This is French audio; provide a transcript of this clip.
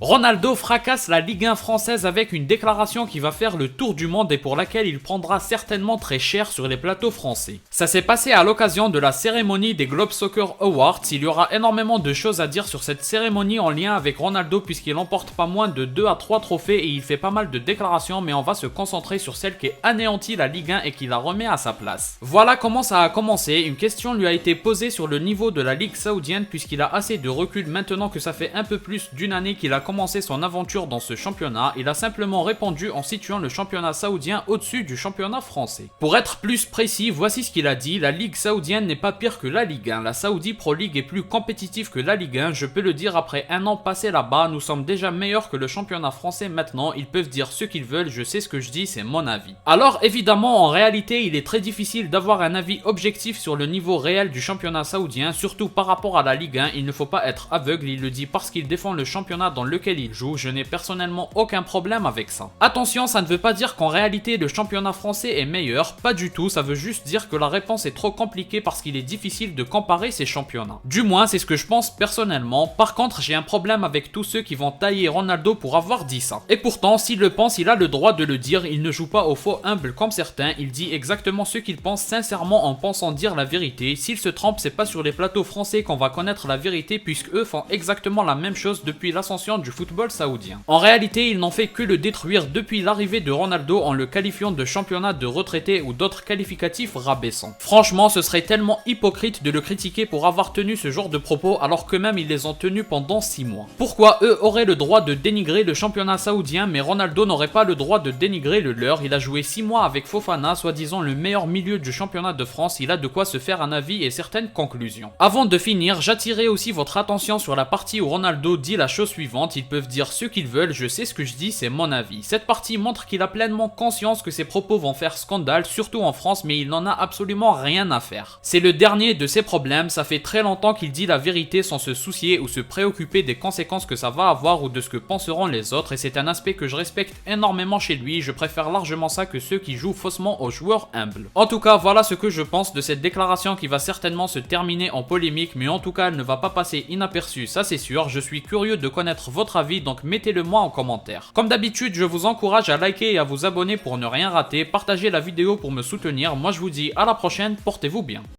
Ronaldo fracasse la Ligue 1 française avec une déclaration qui va faire le tour du monde et pour laquelle il prendra certainement très cher sur les plateaux français. Ça s'est passé à l'occasion de la cérémonie des Globe Soccer Awards. Il y aura énormément de choses à dire sur cette cérémonie en lien avec Ronaldo puisqu'il emporte pas moins de 2 à 3 trophées et il fait pas mal de déclarations, mais on va se concentrer sur celle qui anéantit la Ligue 1 et qui la remet à sa place. Voilà comment ça a commencé. Une question lui a été posée sur le niveau de la Ligue saoudienne puisqu'il a assez de recul maintenant que ça fait un peu plus d'une année qu'il a commencé son aventure dans ce championnat. Il a simplement répondu en situant le championnat saoudien au-dessus du championnat français. Pour être plus précis, voici ce qu'il a dit: la Ligue saoudienne n'est pas pire que la Ligue 1. La Saudi Pro League est plus compétitive que la Ligue 1. Je peux le dire après un an passé là-bas, nous sommes déjà meilleurs que le championnat français maintenant. Ils peuvent dire ce qu'ils veulent, je sais ce que je dis, c'est mon avis. Alors évidemment, en réalité, il est très difficile d'avoir un avis objectif sur le niveau réel du championnat saoudien, surtout par rapport à la Ligue 1. Il ne faut pas être aveugle, il le dit parce qu'il défend le championnat dans lequel il joue. Je n'ai personnellement aucun problème avec ça. Attention, ça ne veut pas dire qu'en réalité le championnat français est meilleur, pas du tout, ça veut juste dire que la réponse est trop compliquée parce qu'il est difficile de comparer ces championnats. Du moins, c'est ce que je pense personnellement. Par contre, j'ai un problème avec tous ceux qui vont tailler Ronaldo pour avoir dit ça. Et pourtant, s'il le pense, il a le droit de le dire, il ne joue pas au faux humble comme certains, il dit exactement ce qu'il pense sincèrement en pensant dire la vérité. S'il se trompe, c'est pas sur les plateaux français qu'on va connaître la vérité puisque eux font exactement la même chose depuis l'ascension du football saoudien. En réalité, ils n'ont fait que le détruire depuis l'arrivée de Ronaldo en le qualifiant de championnat de retraités ou d'autres qualificatifs rabaissants. Franchement, ce serait tellement hypocrite de le critiquer pour avoir tenu ce genre de propos alors qu'eux-mêmes ils les ont tenus pendant 6 mois. Pourquoi eux auraient le droit de dénigrer le championnat saoudien mais Ronaldo n'aurait pas le droit de dénigrer le leur? Il a joué 6 mois avec Fofana, soi-disant le meilleur milieu du championnat de France, il a de quoi se faire un avis et certaines conclusions. Avant de finir, j'attirerai aussi votre attention sur la partie où Ronaldo dit la chose suivante: ils peuvent dire ce qu'ils veulent, je sais ce que je dis, c'est mon avis. Cette partie montre qu'il a pleinement conscience que ses propos vont faire scandale, surtout en France, mais il n'en a absolument rien à faire. C'est le dernier de ses problèmes, ça fait très longtemps qu'il dit la vérité sans se soucier ou se préoccuper des conséquences que ça va avoir ou de ce que penseront les autres, et c'est un aspect que je respecte énormément chez lui, je préfère largement ça que ceux qui jouent faussement aux joueurs humbles. En tout cas, voilà ce que je pense de cette déclaration qui va certainement se terminer en polémique, mais en tout cas elle ne va pas passer inaperçue, ça c'est sûr. Je suis curieux de connaître votre avis, donc mettez-le moi en commentaire. Comme d'habitude, je vous encourage à liker et à vous abonner pour ne rien rater, partagez la vidéo pour me soutenir. Moi je vous dis à la prochaine, portez-vous bien.